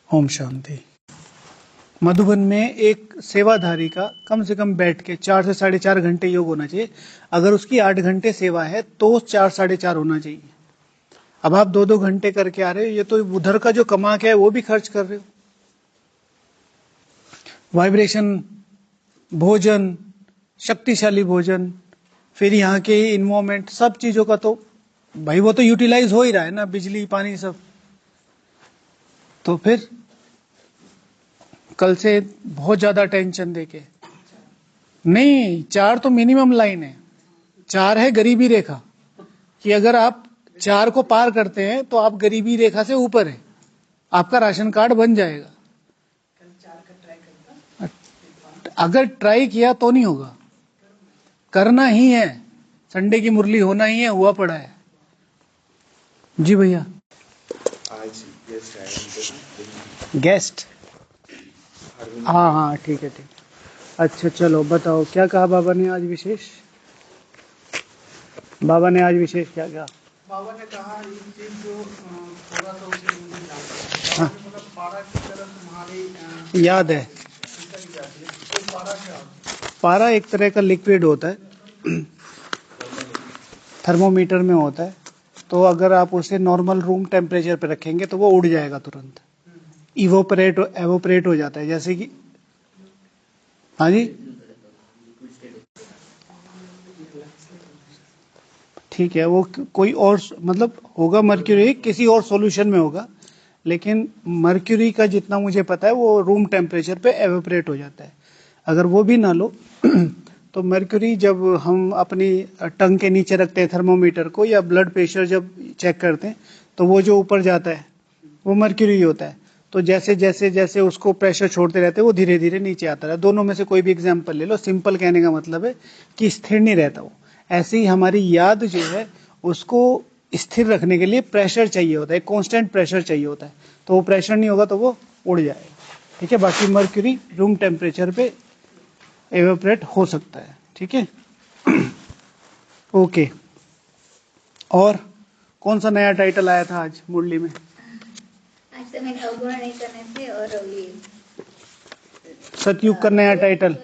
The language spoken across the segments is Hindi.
ओम शांति। मधुबन में एक सेवाधारी का कम से कम बैठ के 4 से 4.5 घंटे योग होना चाहिए। अगर उसकी 8 घंटे सेवा है तो 4 साढ़े 4 होना चाहिए। अब आप 2-2 घंटे करके आ रहे हो, ये तो उधर का जो कमा के है वो भी खर्च कर रहे हो। वाइब्रेशन, भोजन, शक्तिशाली भोजन, फिर यहाँ के इन्वायरमेंट, सब चीजों का तो भाई वो तो यूटिलाइज हो ही रहा है ना, बिजली पानी सब। तो फिर कल से बहुत ज्यादा टेंशन देके नहीं, 4 तो मिनिमम लाइन है। 4 है गरीबी रेखा, कि अगर आप 4 को पार करते हैं तो आप गरीबी रेखा से ऊपर है, आपका राशन कार्ड बन जाएगा। अगर ट्राई किया तो नहीं होगा, करना ही है। संडे की मुरली होना ही है, हुआ पड़ा है। जी भैया। आज गेस्ट, हाँ हाँ ठीक है ठीक। अच्छा चलो बताओ, क्या कहा बाबा ने आज विशेष? बाबा ने आज विशेष क्या कहा? बाबा ने कहा एक चीज जो थोड़ा सा उसे मुझे जानना है। हाँ। मतलब पारा की तरह तुम्हारी याद है, निकल जाती है, तो पारा क्या होता है? पारा एक तरह का लिक्विड होता है, थर्मोमीटर में होता है। तो अगर आप उसे नॉर्मल रूम टेम्परेचर पे रखेंगे तो वो उड़ जाएगा तुरंत, एवोपरेट हो जाता है। जैसे कि हाँ जी ठीक है, वो कोई और मतलब होगा, मर्क्यूरी किसी और सॉल्यूशन में होगा, लेकिन मर्क्यूरी का जितना मुझे पता है वो रूम टेम्परेचर पे एवोपरेट हो जाता है। अगर वो भी ना लो तो मर्क्यूरी जब हम अपनी टंग के नीचे रखते हैं थर्मोमीटर को, या ब्लड प्रेशर जब चेक करते हैं, तो वो जो ऊपर जाता है वो मर्क्यूरी होता है। तो जैसे जैसे जैसे उसको प्रेशर छोड़ते रहते हैं वो धीरे धीरे नीचे आता है। दोनों में से कोई भी एग्जाम्पल ले लो, सिंपल कहने का मतलब है कि स्थिर नहीं रहता वो। ऐसे ही हमारी याद जो है उसको स्थिर रखने के लिए प्रेशर चाहिए होता है, कांस्टेंट प्रेशर चाहिए होता है। तो वो प्रेशर नहीं होगा तो वो उड़ जाएगा। ठीक है, बाकी मर्क्यूरी रूम टेम्परेचर पे एवेपोरेट हो सकता है। ठीक है ओके। और कौन सा नया टाइटल आया था आज मुरली में? आज से मैंने अवगुण नहीं करने से और ये सतयुग का नया टाइटल,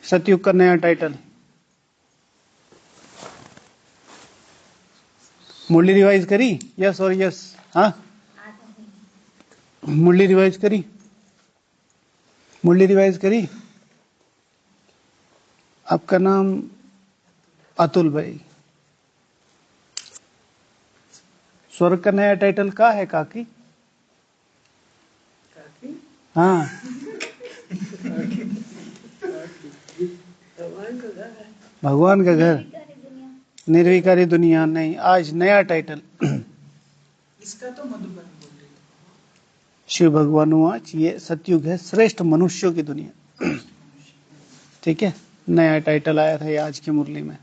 सतयुग का नया टाइटल मुरली रिवाइज करी? यस और यस। हाँ मुरली रिवाइज करी, मुरली रिवाइज करी। आपका नाम अतुल भाई। स्वर्ग का नया टाइटल का है काकी? हाँ भगवान का घर, निर्विकारी दुनिया नहीं। आज नया टाइटल इसका तो मधुबन बोल रही शिव भगवानुवाच, ये सतयुग है, श्रेष्ठ मनुष्यों की दुनिया। ठीक है, नया टाइटल आया था ये आज की मुरली में।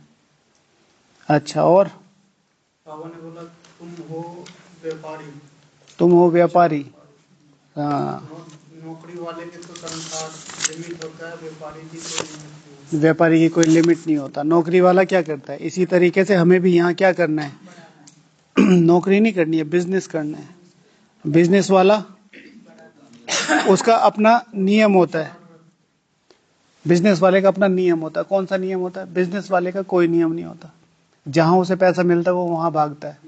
अच्छा, और बाबा ने बोला तुम हो व्यापारी। तुम हो व्यापारी। हाँ, नौकरी वाले के तो तनख्वाह लिमिट होता है, व्यापारी की कोई लिमिट नहीं होती। व्यापारी की कोई लिमिट नहीं होता। नौकरी वाला क्या करता है, इसी तरीके से हमें भी यहाँ क्या करना है नौकरी नहीं करनी है, बिजनेस करना है। बिजनेस वाला उसका अपना नियम होता है, बिजनेस वाले का अपना नियम होता है। कौन सा नियम होता है? बिजनेस वाले का कोई नियम नहीं होता, जहां उसे पैसा मिलता है वो वहां भागता है।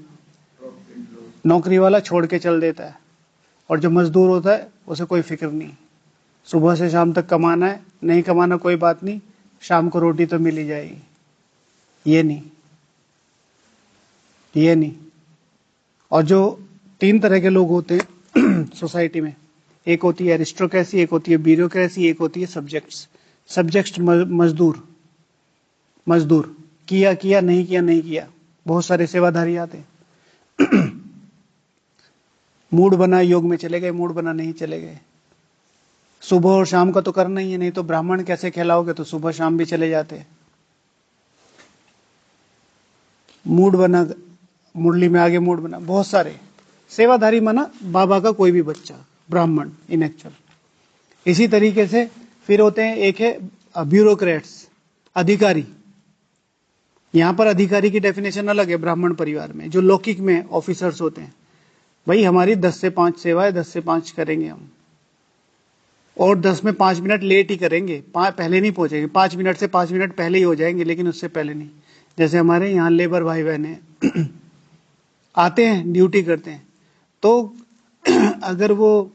नौकरी वाला छोड़ के चल देता है, और जो मजदूर होता है उसे कोई फिक्र नहीं, सुबह से शाम तक कमाना है, नहीं कमाना कोई बात नहीं, शाम को रोटी तो मिल ही जाएगी। ये नहीं, ये नहीं। और जो 3 तरह के लोग होते हैं सोसाइटी में, एक होती है एरिस्टोक्रेसी, एक होती है ब्यूरोक्रेसी, एक होती है सब्जेक्ट्स। सब्जेक्ट मजदूर, मजदूर किया किया, नहीं किया नहीं किया। बहुत सारे सेवाधारी आते हैं मूड बना योग में चले गए, मूड बना नहीं चले गए। सुबह और शाम का तो करना ही है, नहीं तो ब्राह्मण कैसे खिलाओगे, तो सुबह शाम भी चले जाते। मूड बना, मुरली में आगे मूड बना, बहुत सारे सेवाधारी माना बाबा का कोई भी बच्चा, ब्राह्मण इन एक्चुअल। इसी तरीके से फिर होते हैं, एक है ब्यूरोक्रेट्स, अधिकारी। यहां पर अधिकारी की डेफिनेशन अलग है ब्राह्मण परिवार में, जो लौकिक में ऑफिसर्स होते हैं। भाई हमारी 10 से 5 सेवा है, 10 से 5 करेंगे हम, और 10 में 5 मिनट लेट ही करेंगे, पहले नहीं पहुंचेंगे, 5 मिनट से 5 मिनट पहले ही हो जाएंगे, लेकिन उससे पहले नहीं। जैसे हमारे यहाँ लेबर भाई बहन हैं आते हैं, ड्यूटी करते हैं, तो अगर वो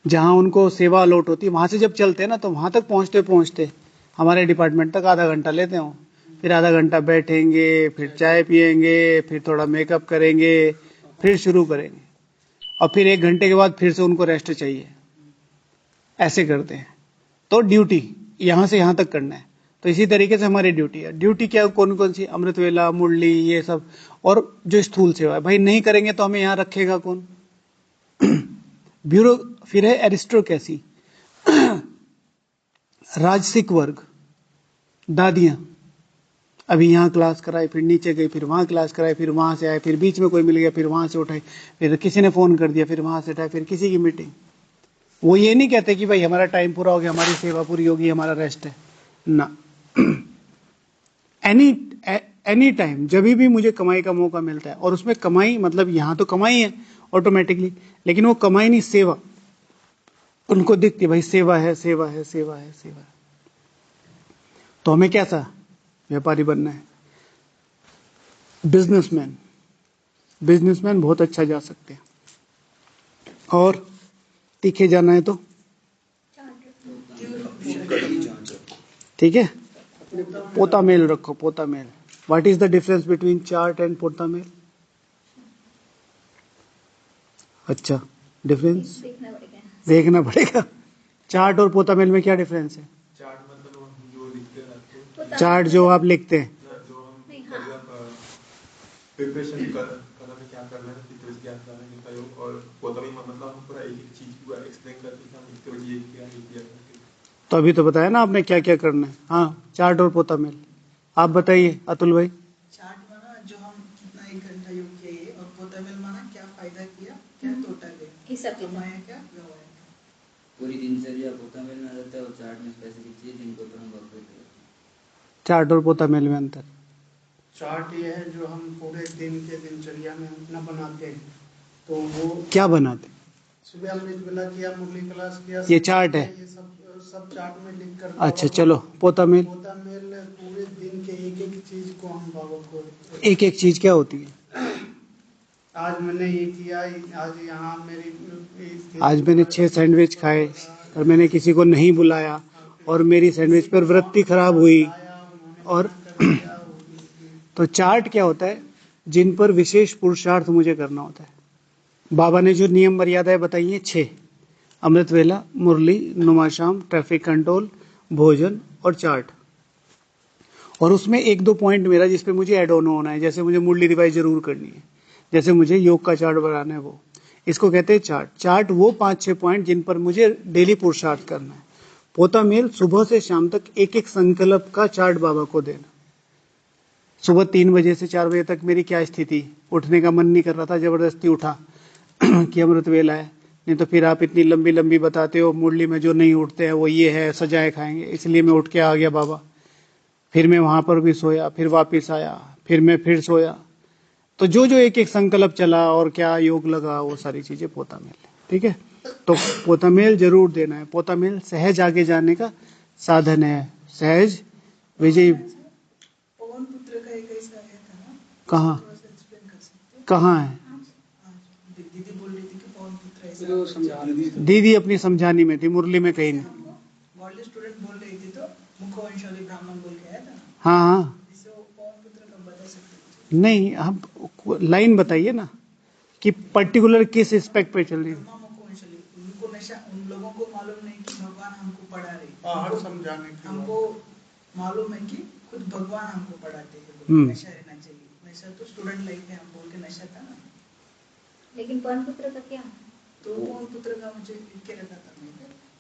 जहां उनको सेवा अलॉट होती है वहां से जब चलते हैं ना, तो वहां तक पहुंचते पहुंचते हमारे डिपार्टमेंट तक आधा घंटा लेते हो। फिर आधा घंटा बैठेंगे, फिर चाय पियेंगे, फिर थोड़ा मेकअप करेंगे, फिर शुरू करेंगे, और फिर 1 घंटे के बाद फिर से उनको रेस्ट चाहिए। ऐसे करते हैं। तो ड्यूटी यहां से यहां तक करना है। तो इसी तरीके से हमारी ड्यूटी है। ड्यूटी क्या, कौन कौन सी, अमृत वेला, मुरली, ये सब, और जो स्थूल सेवा है। भाई नहीं करेंगे तो हमें यहां रखेगा कौन? ब्यूरो। फिर है एरिस्टोक्रेसी, राजसिक वर्ग, दादियां। अभी यहाँ क्लास कराई, फिर नीचे गई, फिर वहां क्लास कराई, फिर वहां से आए, फिर बीच में कोई मिल गया, फिर वहां से उठाई, फिर किसी ने फोन कर दिया, फिर वहां से उठाई, फिर किसी की मीटिंग। वो ये नहीं कहते कि भाई हमारा टाइम पूरा हो गया, हमारी सेवा पूरी होगी, हमारा रेस्ट है ना। एनी एनी टाइम, जब भी मुझे कमाई का मौका मिलता है, और उसमें कमाई मतलब यहाँ तो कमाई है ऑटोमेटिकली, लेकिन वो कमाई नहीं, सेवा उनको दिखती है। भाई सेवा है, सेवा है, सेवा है, सेवा है। तो हमें कैसा व्यापारी बनना है? बिजनेसमैन। बिजनेसमैन बहुत अच्छा जा सकते हैं। और तीखे जाना है तो ठीक है, पोता मेल रखो, पोता मेल। What is the difference between chart and पोता मेल? अच्छा, डिफरेंस देखना पड़ेगा। चार्ट और पोता मेल में क्या डिफरेंस है? चार्ट मतलब हम जो लिखते हैं, चार्ट जो आप लिखते हैं, जो हम मतलब प्रिपरेशन करना में क्या करना है, कितने बजे क्या करना है, प्रयोग। और पोता में मतलब हम पूरा एक एक चीज पूरा एक्सप्लेन करते हैं, हम इतने बजे ये किया, ये किया करके। तो अभी तो बताया ना आपने क्या क्या करना है। हाँ, चार्ट और पोता मेल। आप बताइए अतुल भाई। चार्ट माना जो हम कितना 1 घंटा योग किए ये, और पोतामेल माना क्या फायदा किया, क्या तोटा गया, कमाया क्या, गवाया क्या। पूरी दिनचर्या पोता मेल में आ जाता है, और चार्ट में स्पेसिफिक चीज जिनको पर हम वर्क करते हैं। चार्ट और पोता मेल में अंतर? चार्ट ये है जो हम पूरे दिन के दिनचर्या में अपना बनाते हैं, तो वो क्या बनाते? सुबह अमृत वेला किया, मुरली क्लास किया, ये चार्ट है। ये सब चार्ट में लिख कर। अच्छा चलो, पोता मेल। पोता मेल पूरे दिन के एक एक चीज को हम बाबा को, एक एक चीज क्या होती है? आज मैंने ये किया, आज यहाँ मेरी, आज मैंने 6 सैंडविच खाए, और मैंने किसी को नहीं बुलाया, और मेरी सैंडविच पर वृत्ति खराब हुई। और तो चार्ट क्या होता है? जिन पर विशेष पुरुषार्थ मुझे करना होता है। बाबा ने जो नियम मर्यादाएं बताई हैं 6, अमृत वेला, मुरली, नुमाशाम, ट्रैफिक कंट्रोल, भोजन और चार्ट। और उसमें 1-2 पॉइंट मेरा जिस पे मुझे ऐड ऑन होना है, जैसे मुझे मुरली रिवाइज जरूर करनी है, जैसे मुझे योग का चार्ट बनाना है, वो इसको कहते हैं चार्ट। चार्ट वो 5-6 पॉइंट जिन पर मुझे डेली पुरुषार्थ करना है। पोता मेल सुबह से शाम तक एक एक संकल्प का चार्ट बाबा को देना। सुबह 3 बजे से 4 बजे तक मेरी क्या स्थिति, उठने का मन नहीं कर रहा था, जबरदस्ती उठा कि अमृत वेला है, नहीं तो फिर आप इतनी लंबी लंबी बताते हो, मुरली में जो नहीं उठते हैं वो ये है, सजाए खाएंगे, इसलिए मैं उठ के आ गया बाबा। फिर मैं वहां पर भी सोया, फिर वापिस आया, फिर मैं फिर सोया। तो जो जो एक एक संकल्प चला और क्या योग लगा, वो सारी चीजें पोता मेल है। ठीक है, तो पोता मेल जरूर देना है। पोता मेल सहज आगे जाने का साधन है, सहज विजय। पवन पुत्र का एक ऐसा है था ना, कहाँ थोड़ा सा एक्सप्लेन कर सकते हैं? कहाँ है? आज दीदी बोल रही थी कि पवन पुत्र ऐसा, दीदी अपनी समझानी में थी, मुरली में कहीं नहीं। कॉलेज स्टूडेंट बोल रही थी, तो मुखवंशाली ब्राह्मण बोल के आया था ना, हाँ हाँ, जिससे वो पवन पुत्र का बता सकते हैं। नहीं, हम लाइन बताइए ना कि पर्टिकुलर किस एस्पेक्ट पे चल रही है। ब्रह्मा मुखवंशाली, उनको नशा, उन लोगों को मालूम नहीं कि भगवान हमको पढ़ा रहे, हर समझाने की हमको मालूम है कि खुद भगवान हमको पढ़ाते हैं, नशा रहना चाहिए, नशा तो स्टूडेंट लाइफ में हम बोल के नशा था ना। लेकिन पवन पुत्र का क्या? तो पवन पुत्र का मुझे लिख के रखा था, मैं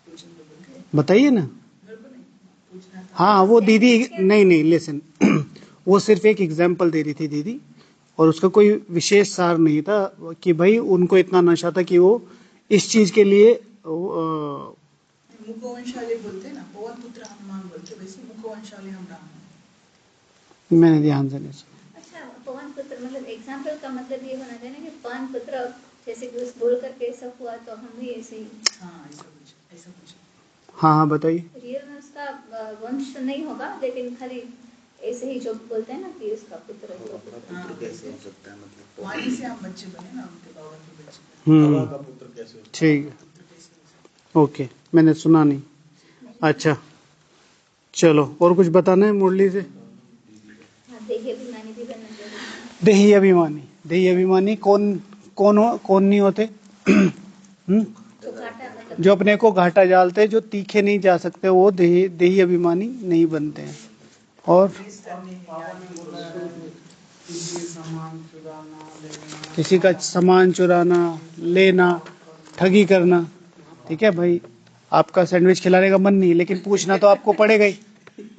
ट्यूशन में बोल के, बताइए ना। मेरे को नहीं पूछना था। हाँ, वो दीदी, नहीं नहीं, लिसन वो सिर्फ एक एग्जाम्पल दे रही थी दीदी, और उसका कोई विशेष सार नहीं था कि भाई उनको इतना नशा था कि वो इस चीज के लिए मुखवंशाली बोलते हैं ना, पवन पुत्र हनुमान बोलते, वैसे मुखवंशाली हम ब्राह्मण। मैंने ध्यान से नहीं सुना। अच्छा, पवन पुत्र मतलब एग्जाम्पल का मतलब ये होना चाहिए ना कि पान पुत्र, जैसे कि उस बोल करके ऐसा हुआ तो हम भी ऐसे ही। हाँ ऐसा कुछ। हाँ बताइए। रियल में उसका वंश नहीं होगा, लेकिन खाली ऐसे ही जो बोलते हैं ना कि उसका पुत्र है, तो पुत्र कैसे हो सकता है, मतलब वाणी से हम बच्चे बने ना, उनके बाबा के बच्चे। हवा का पुत्र कैसे होता ठीक है, ओके, मैंने सुना नहीं। अच्छा चलो, और कुछ बताना है मुरली से? हाँ, देही अभिमानी भी बनना चाहिए। देही अभिमानी, देही अभिमानी कौन नहीं होते? तो घाटा मतलब जो अपने को घाटा डालते, जो तीखे नहीं जा सकते, वो देही अभिमानी नहीं बनते हैं। और किसी का सामान चुराना, लेना, ठगी करना। ठीक है भाई, आपका सैंडविच खिलाने का मन नहीं, लेकिन पूछना तो आपको पड़ेगा ही,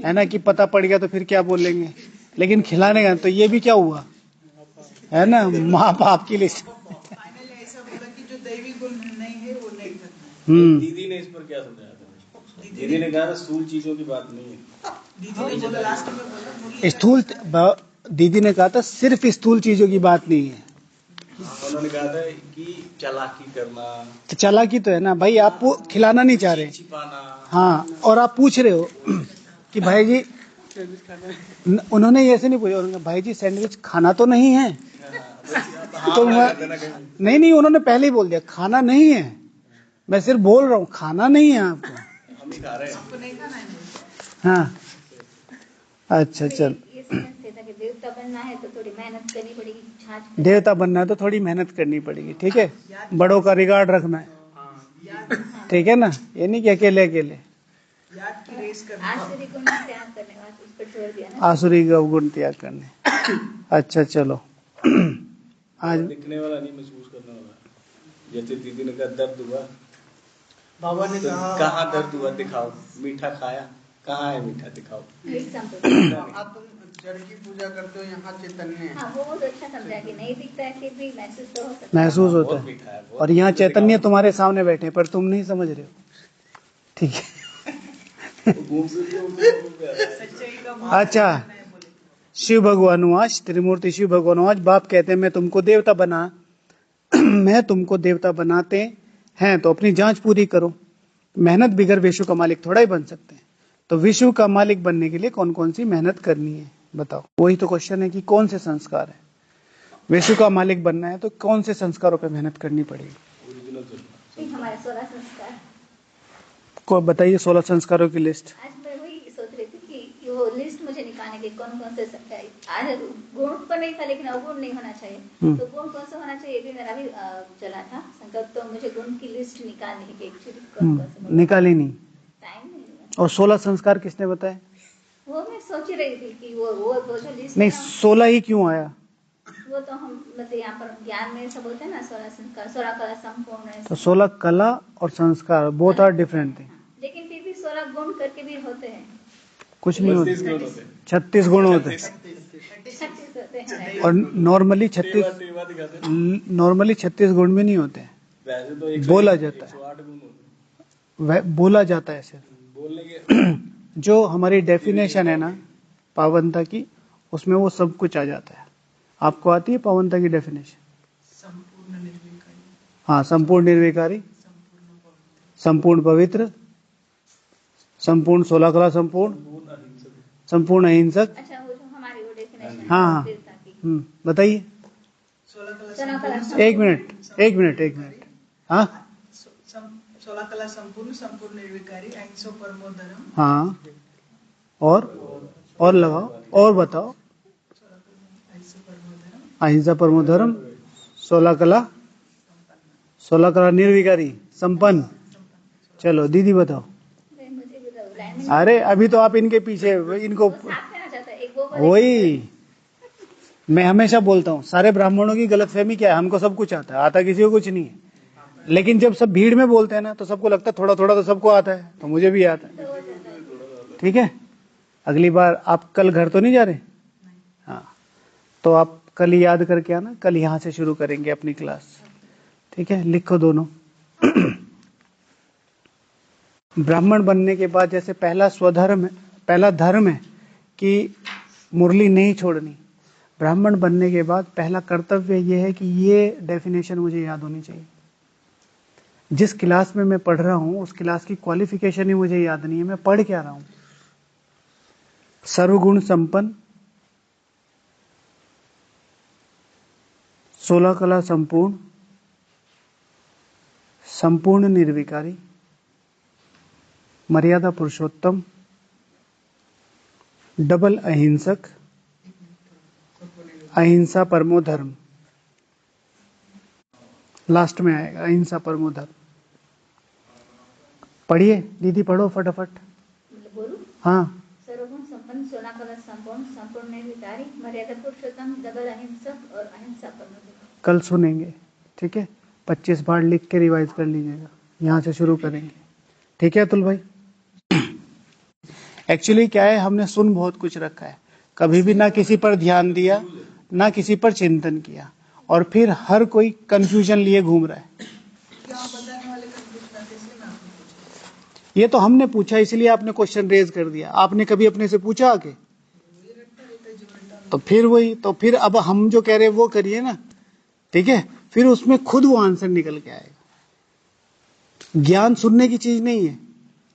है ना, कि पता पड़ गया तो फिर क्या बोलेंगे, लेकिन खिलाने का तो ये भी क्या हुआ, है ना, माँ बाप की लिस्ट। फाइनली ऐसा बोला कि जो दैवी गुण नहीं है वो नहीं करना है? दीदी ने इस पर क्या समझाया था? दीदी ने कहा था स्थूल चीजों की बात नहीं है। दीदी ने बोला लास्ट में बोला स्थूल, दीदी ने कहा था सिर्फ स्थूल चीजों की बात नहीं है। उन्होंने कहा था कि चालाकी करना, तो चालाकी तो है ना भाई, आप खिलाना नहीं चाह रहे, छिपाना। हाँ, और आप पूछ रहे हो कि भाई जी, उन्होंने ऐसे नहीं पूछा, उन्होंने भाई जी सैंडविच खाना तो नहीं है, तो नहीं, उन्होंने पहले ही बोल दिया खाना नहीं है, मैं सिर्फ बोल रहा हूँ खाना नहीं है आपको, हम ही खा रहे हैं। आपको नहीं खाना है। हाँ अच्छा चल। ये समझ से था कि देवता बनना है तो थोड़ी मेहनत करनी पड़ेगी, छाछ पे। देवता बनना है तो थोड़ी मेहनत करनी पड़ेगी, ठीक है, बड़ों का रिगार्ड रखना है, ठीक है ना, ये नहीं कि अकेले अकेले। याद की रेस करना। आसुरी गुण त्याग करने वाला उस पर जोर दिया ना। आसुरी गुण त्याग करने। अच्छा चलो, आज दिखने वाला नहीं, महसूस करने वाला। जैसे दीदी ने कहा दर्द हुआ, बाबा ने तो कहा कहाँ दर्द हुआ दिखाओ, मीठा खाया कहाँ है, मीठा दिखाओ। एग्जाम्पल। आप तुम जड़ की पूजा करते हो, यहाँ चैतन्य है। हाँ, वो बहुत अच्छा समझा कि नहीं दिखता है फिर भी महसूस तो हो सकता है। महसूस होता बहुत है, मीठा है, बहुत और यहाँ मीठा चैतन्य दिखाओ। तुम्हारे सामने बैठे पर तुम नहीं समझ रहे हो, ठीक है। घूम फिर के उनको सच्चाई का भाव अच्छा, करना है बोले। शिव भगवान आज त्रिमूर्ति शिव भगवान आज बाप कहते हैं मैं तुमको देवता बना मैं तुमको देवता बनाते हैं तो अपनी जांच पूरी करो, मेहनत बिगर विश्व का मालिक थोड़ा ही बन सकते हैं, तो विश्व का मालिक बनने के लिए कौन कौन सी मेहनत करनी है बताओ। वही तो क्वेश्चन है कि कौन से संस्कार है, विश्व का मालिक बनना है तो कौन से संस्कारों पर मेहनत करनी पड़ेगी। हमारे 16 संस्कार। को बताइए 16 संस्कारों की लिस्ट। आज मैं वही सोच रही थी कि वो लिस्ट मुझे निकालने के कौन कौन से आज गुण तो नहीं था, लेकिन अवगुण नहीं होना चाहिए, तो गुण कौन सा होना चाहिए, ये भी मेरा भी चला था संकल्प, तो मुझे गुण की लिस्ट निकालनी है कि एक्चुअली कौन कौन से निकाली नहीं, टाइम नहीं मिला। और 16 संस्कार किसने बताए? वो मैं सोच ही रही थी कि वो जो लिस्ट नहीं, 16 ही क्यों आया? वो तो हम मतलब यहाँ पर ज्ञान में सब बोलते हैं ना 16 संस्कार, 16 कला संपूर्ण है, तो 16 कला और संस्कार बोथ आर डिफरेंट थिंग। लेकिन फिर भी 16 गुण करके भी होते हैं, कुछ नहीं होते, 36 गुण होते हैं, 36 होते हैं। और नॉर्मली 36 गुण भी नहीं होते हैं, वैसे तो बोला जाता है, 108 गुण होते हैं। बोला जाता है सिर्फ। बोलने के जो हमारी डेफिनेशन है ना पावनता की, उसमें वो सब कुछ आ जाता है। आपको आती है पावनता की डेफिनेशन? संपूर्ण निर्विकारी, हाँ, संपूर्ण निर्विकारी, संपूर्ण पवित्र, संपूर्ण 16 कला संपूर्ण, संपूर्ण अहिंसक। अच्छा, वो जो हमारी वो डेफिनेशन हाँ, बताइए। 16 कला एक मिनट, हाँ 16 कला संपूर्ण, संपूर्ण निर्विकारी, अहिंसो परमो धर्म। हाँ, और लगाओ, और बताओ। अहिंसा परमो धर्म, 16 कला निर्विकारी, संपन्न। चलो दीदी बताओ। अरे अभी तो आप इनके पीछे, इनको वही मैं हमेशा बोलता हूँ, सारे ब्राह्मणों की गलतफहमी क्या है, हमको सब कुछ आता है, आता किसी को कुछ नहीं है, लेकिन जब सब भीड़ में बोलते हैं ना तो सबको लगता है थोड़ा थोड़ा तो सबको आता है, तो मुझे भी आता है, ठीक है। अगली बार आप कल घर तो नहीं जा रहे? हाँ, तो आप कल ही याद करके आना, कल यहाँ से शुरू करेंगे अपनी क्लास, ठीक है। लिखो दोनों। ब्राह्मण बनने के बाद जैसे पहला धर्म है कि मुरली नहीं छोड़नी, ब्राह्मण बनने के बाद पहला कर्तव्य ये है कि ये डेफिनेशन मुझे याद होनी चाहिए। जिस क्लास में मैं पढ़ रहा हूं उस क्लास की क्वालिफिकेशन ही मुझे याद नहीं है, मैं पढ़ क्या रहा हूं। सर्वगुण संपन्न, 16 कला संपूर्ण, संपूर्ण निर्विकारी, मर्यादा पुरुषोत्तम, डबल अहिंसक, अहिंसा परमो धर्म, लास्ट में आएगा अहिंसा परमो धर्म। पढ़िए दीदी, पढ़ो फटाफट। बोलूं? हाँ। सर्वगुण संपन्न, 16 कला संपूर्ण, संपूर्ण निर्विकारी, मर्यादा पुरुषोत्तम, डबल अहिंसक और अहिंसा परमो धर्म। कल सुनेंगे, ठीक है? 25 बार लिख के रिवाइज कर लीजिएगा, यहाँ से शुरू करेंगे, ठीक है अतुल भाई? एक्चुअली क्या है, हमने सुन बहुत कुछ रखा है, कभी भी ना किसी पर ध्यान दिया, ना किसी पर चिंतन किया, और फिर हर कोई कंफ्यूजन लिए घूम रहा है। ये तो हमने पूछा इसलिए आपने क्वेश्चन रेज कर दिया, आपने कभी अपने से पूछा आके? तो फिर वही, तो फिर अब हम जो कह रहे हैं वो करिए ना, ठीक है? फिर उसमें खुद वो आंसर निकल के आएगा। ज्ञान सुनने की चीज नहीं है,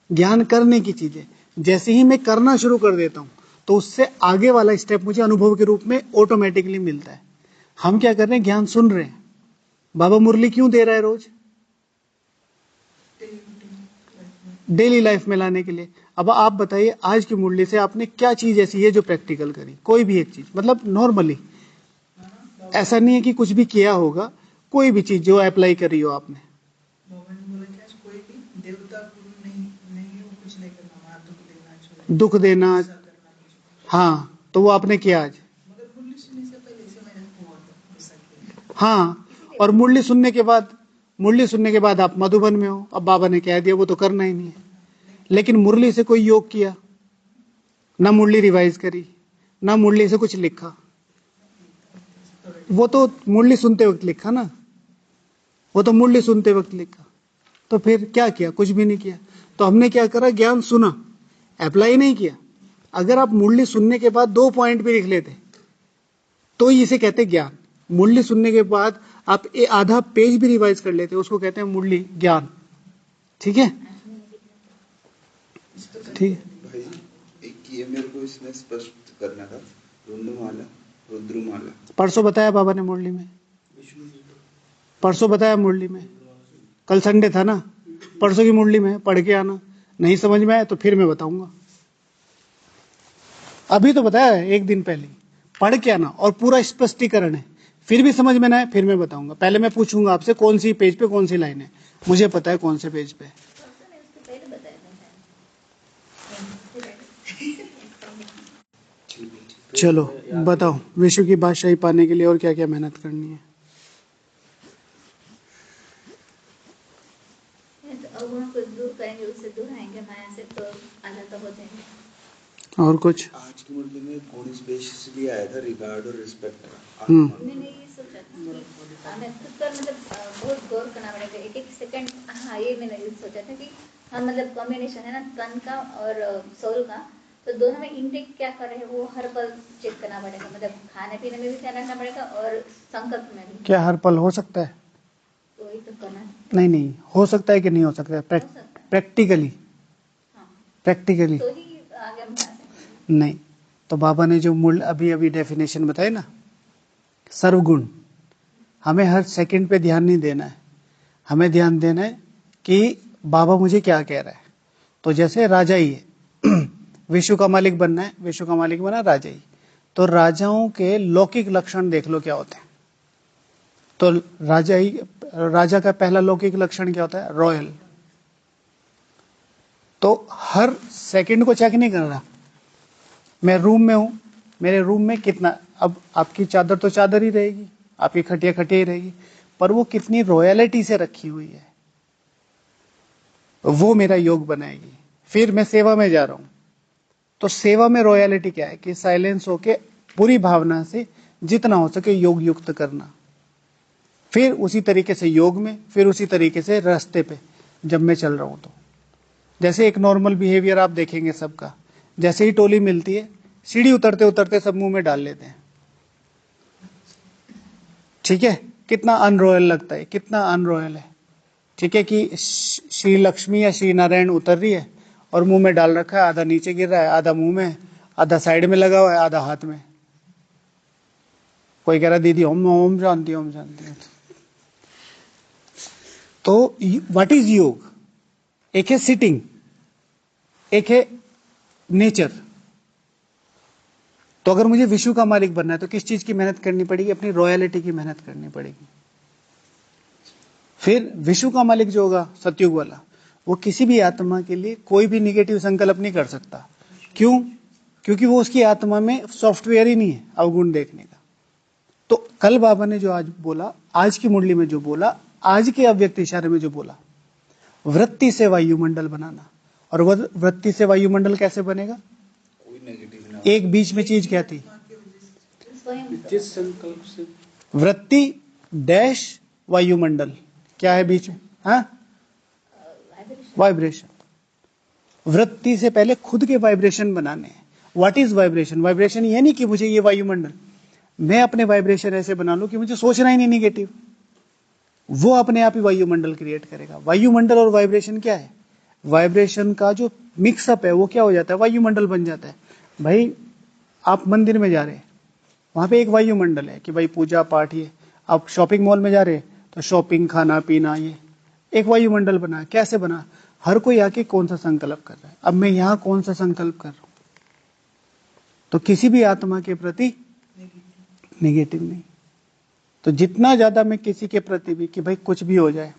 ज्ञान करने की चीज है। जैसे ही मैं करना शुरू कर देता हूं तो उससे आगे वाला स्टेप मुझे अनुभव के रूप में ऑटोमेटिकली मिलता है। हम क्या कर रहे हैं, ज्ञान सुन रहे हैं। बाबा मुरली क्यों दे रहा है रोज? डेली लाइफ में लाने के लिए। अब आप बताइए, आज की मुरली से आपने क्या चीज ऐसी है जो प्रैक्टिकल करी? कोई भी एक चीज, मतलब नॉर्मली, ऐसा नहीं है कि कुछ भी किया होगा, कोई भी चीज जो अप्लाई करी हो आपने। दुख देना, हाँ, तो वो आपने किया आज। हाँ, और मुरली सुनने के बाद आप मधुबन में हो, अब बाबा ने कह दिया वो तो करना ही नहीं है। लेकिन मुरली से कोई योग किया ना, मुरली रिवाइज करी ना, मुरली से कुछ लिखा, वो तो मुरली सुनते वक्त लिखा ना, वो तो मुरली सुनते वक्त लिखा। तो फिर क्या किया? कुछ भी नहीं किया। तो हमने क्या करा, ज्ञान सुना, अप्लाई नहीं किया। अगर आप मुरली सुनने के बाद 2 पॉइंट भी लिख लेते तो इसे कहते ज्ञान। मुरली सुनने के बाद आप आधा पेज भी रिवाइज कर लेते, उसको कहते हैं मुरली ज्ञान। ठीक है, ठीक है भाई। एक ये मेरे को इसमें स्पष्ट करना था, रुद्रमाला, रुद्रमाला परसों बताया बाबा ने मुरली में, परसों बताया मुरली में, कल संडे था ना, परसों की मुरली में पढ़ के आना। नहीं समझ में आया तो फिर मैं बताऊंगा। अभी तो बताया है, एक दिन पहले पढ़ के आना और पूरा स्पष्टीकरण है। फिर भी समझ में ना आए फिर मैं बताऊंगा। पहले मैं पूछूंगा आपसे कौन सी पेज पे कौन सी लाइन है, मुझे पता है कौन से पेज पे। चलो बताओ, विश्व की बादशाही पाने के लिए और क्या क्या मेहनत करनी है? अवगुणों को दूर करेंगे, उससे दूर आएंगे माया से, तो आजाद हो जाएंगे। और कुछ? आज की मुरली में गुण स्पेशली आया था, रिगार्ड और रिस्पेक्ट। मैंने ये सोचा था कि हमें खुद पर मतलब बहुत गौर करना पड़ेगा, एक एक सेकंड। हाँ, ये मैंने ये सोचा था कि हम मतलब कॉम्बिनेशन है ना तन का और सोल का, तो दोनों में इंटेक क्या कर रहे हैं वो हर पल चेक करना पड़ेगा। मतलब खाने पीने में भी ध्यान रखना पड़ेगा और संकल्प में भी। क्या हर पल हो सकता है? वही तो करना है। नहीं, हो सकता है कि नहीं हो सकता है? प्रैक्टिकली, प्रैक्टिकली तो ही आगे हम जा सकते नहीं। तो बाबा ने जो मूल अभी डेफिनेशन बताई ना, सर्वगुण, हमें हर सेकंड पे ध्यान नहीं देना है, हमें ध्यान देना है कि बाबा मुझे क्या कह रहा है। तो जैसे राजा ही है, विश्व का मालिक बनना है, विश्व का मालिक बना राजा ही, तो राजाओं के लौकिक लक्षण देख लो क्या होते हैं। तो राजा का पहला लौकिक लक्षण क्या होता है? रॉयल। तो हर सेकंड को चेक नहीं कर रहा, मैं रूम में हूं, मेरे रूम में कितना, अब आपकी चादर तो चादर ही रहेगी, आपकी खटिया खटिया ही रहेगी, पर वो कितनी रॉयलिटी से रखी हुई है, वो मेरा योग बनाएगी। फिर मैं सेवा में जा रहा हूं, तो सेवा में रॉयलिटी क्या है कि साइलेंस होके पूरी भावना से जितना हो सके योग युक्त करना। फिर उसी तरीके से योग में, फिर उसी तरीके से रास्ते पे जब मैं चल रहा हूं, तो जैसे एक नॉर्मल बिहेवियर आप देखेंगे सबका, जैसे ही टोली मिलती है सीढ़ी उतरते उतरते सब मुंह में डाल लेते हैं, ठीक है, कितना अनरॉयल लगता है, कितना अनरॉयल है। ठीक है कि श्री लक्ष्मी या श्री नारायण उतर रही है और मुंह में डाल रखा है, आधा नीचे गिर रहा है, आधा मुंह में, आधा साइड में लगा हुआ है, आधा हाथ में। कोई कह रहा दीदी ओम ओम शांति ओम शांति। तो व्हाट इज योग? एक है सिटिंग, एक है नेचर। तो अगर मुझे विश्व का मालिक बनना है तो किस चीज की मेहनत करनी पड़ेगी? अपनी रॉयलिटी की मेहनत करनी पड़ेगी। फिर विश्व का मालिक जो होगा सतयुग वाला, वो किसी भी आत्मा के लिए कोई भी निगेटिव संकल्प नहीं कर सकता। क्यों? क्योंकि वो उसकी आत्मा में सॉफ्टवेयर ही नहीं है अवगुण देखने का। तो कल बाबा ने जो आज बोला, आज की मुरली में जो बोला, आज के अव्यक्त इशारे में जो बोला, वृत्ति से वायुमंडल बनाना। और वृत्ति से वायुमंडल कैसे बनेगा? कोई नेगेटिव ना। एक बीच में चीज क्या थी? जिस संकल्प से वृत्ति डैश वायुमंडल, क्या है बीच में? हाँ, वाइब्रेशन। वृत्ति से पहले खुद के वाइब्रेशन बनाने हैं। What is vibration? वाइब्रेशन ये नहीं कि मुझे ये वायुमंडल, मैं अपने वाइब्रेशन ऐसे बना लूं कि मुझे सोचना ही नहीं निगेटिव, वो अपने आप ही वायुमंडल क्रिएट करेगा। वायुमंडल और वाइब्रेशन क्या है? वाइब्रेशन का जो मिक्सअप है वो क्या हो जाता है? वायुमंडल बन जाता है। भाई आप मंदिर में जा रहे हैं, वहां पे एक वायुमंडल है कि भाई पूजा पाठ, ये आप शॉपिंग मॉल में जा रहे हैं तो शॉपिंग, खाना पीना, ये एक वायुमंडल बना। कैसे बना? हर कोई आके कौन सा संकल्प कर रहा है। अब मैं यहां कौन सा संकल्प कर रहा हूं? तो किसी भी आत्मा के प्रति नेगेटिव नहीं। तो जितना ज्यादा मैं किसी के प्रति भी कि भाई कुछ भी हो जाए,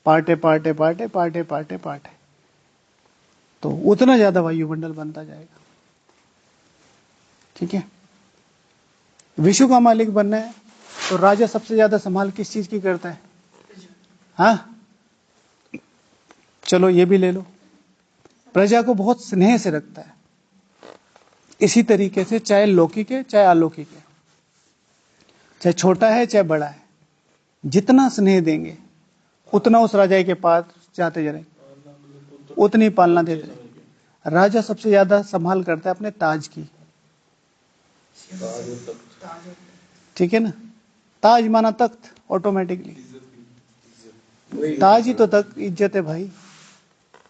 Partey Partey Partey Partey Partey Partey, तो उतना ज्यादा वायुमंडल बनता जाएगा। ठीक है, विश्व का मालिक बनना है तो राजा सबसे ज्यादा संभाल किस चीज की करता है? हाँ, चलो ये भी ले लो, प्रजा को बहुत स्नेह से रखता है। इसी तरीके से चाहे लौकिक है चाहे अलौकिक है, चाहे छोटा है चाहे बड़ा है, जितना स्नेह देंगे उतना उस राजा के पास जाते जाएंगे, उतनी पालना देते रहेंगे। राजा सबसे ज्यादा संभाल करता है अपने ताज की। ठीक है ना, ताज माना तख्त, ऑटोमेटिकली ताज ही तो तक इज्जत है भाई।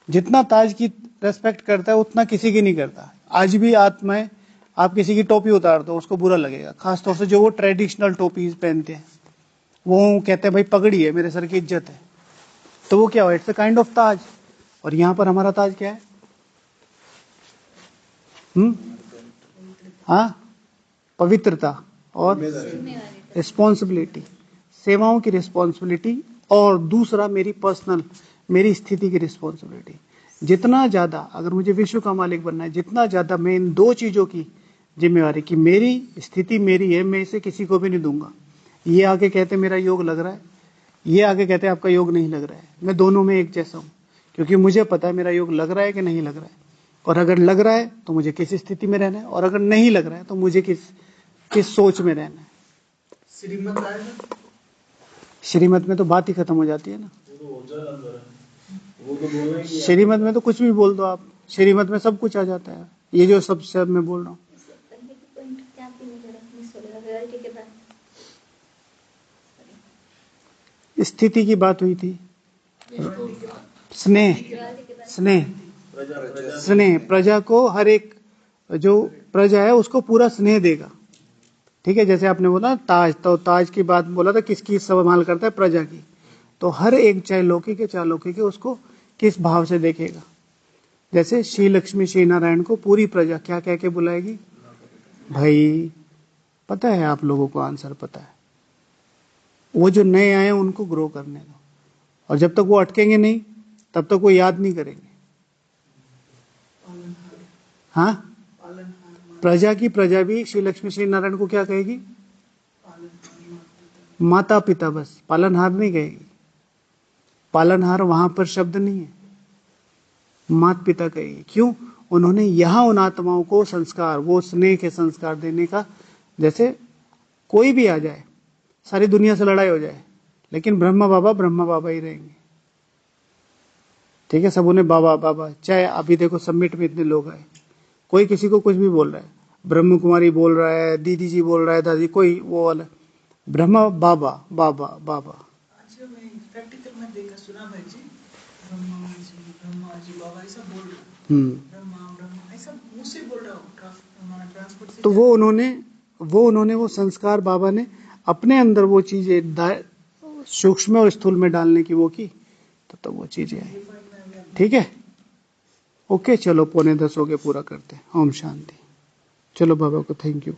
जितना ताज की रेस्पेक्ट करता है उतना किसी की नहीं करता। आज भी आत्माएं, आप किसी की टोपी उतार दो उसको बुरा लगेगा, खासतौर से जो वो ट्रेडिशनल टोपी पहनते हैं, वो कहते हैं भाई पगड़ी है, मेरे सर की इज्जत है। तो वो क्या हो? इट्स अ काइंड ऑफ ताज। और यहां पर हमारा ताज क्या है? हाँ, पवित्रता और रिस्पॉन्सिबिलिटी, सेवाओं की रिस्पॉन्सिबिलिटी, और दूसरा मेरी पर्सनल, मेरी स्थिति की रिस्पॉन्सिबिलिटी। जितना ज्यादा अगर मुझे विश्व का मालिक बनना है, जितना ज्यादा मैं इन दो चीजों की जिम्मेवारी कि मेरी स्थिति मेरी है, मैं इसे किसी को भी नहीं दूंगा। ये आगे कहते मेरा योग लग रहा है, ये आगे कहते आपका योग नहीं लग रहा है, मैं दोनों में एक जैसा हूं, क्योंकि मुझे पता है मेरा योग लग रहा है कि नहीं लग रहा है। और अगर लग रहा है तो मुझे किस स्थिति में रहना है, और अगर नहीं लग रहा है तो मुझे किस सोच में रहना है। श्रीमत आएगा, श्रीमत में तो बात ही खत्म हो जाती है ना। श्रीमत में तो कुछ भी बोल दो आप, श्रीमत में सब कुछ आ जाता है। ये जो सब मैं बोल रहा हूँ, स्थिति की बात हुई थी। स्नेह, स्नेह, स्नेह, प्रजा को, हर एक जो प्रजा है उसको पूरा स्नेह देगा। ठीक है, जैसे आपने बोला ताज, तो ताज की बात बोला था, किसकी संभाल करता है? प्रजा की। तो हर एक, चाहे लौकिक है चाहे अलौकिक है, उसको किस भाव से देखेगा? जैसे श्री लक्ष्मी श्री नारायण को पूरी प्रजा क्या कह के बुलाएगी? भाई पता है, आप लोगों को आंसर पता है, वो जो नए आए उनको ग्रो करने दो, और जब तक वो अटकेंगे नहीं तब तक वो याद नहीं करेंगे। हाँ, प्रजा की प्रजा भी श्री लक्ष्मी श्री नारायण को क्या कहेगी? माता पिता, बस पालनहार नहीं कहेगी। पालनहार वहां पर शब्द नहीं है, माता पिता कहेगी। क्यों? उन्होंने यहां उन आत्माओं को संस्कार, वो स्नेह के संस्कार देने का। जैसे कोई भी आ जाए, सारी दुनिया से लड़ाई हो जाए, लेकिन ब्रह्मा बाबा ही रहेंगे। ठीक है, सब उन्हें बाबा बाबा, चाहे अभी देखो समिट में इतने लोग आए, कोई किसी को कुछ भी बोल रहा है, ब्रह्म कुमारी बोल रहा है, दीदी जी बोल रहा है, दादी, कोई वो वाला, ब्रह्मा बाबा बाबा बाबा। अच्छा, मैं प्रैक्टिकल में देखा सुना भाई जी, ब्रह्मा जी बाबा ऐसा बोल रहा, ब्रह्मा ऐसा मुंह से बोल रहा हूँ, ट्रांसपोर्ट से। तो वो उन्होंने वो संस्कार बाबा ने अपने अंदर वो चीजें सूक्ष्म और स्थूल में डालने की वो की, तो वो चीजें आई। ठीक है, ओके, चलो 9:45 हो गए, पूरा करते हैं। ओम शांति। चलो बाबा को थैंक यू।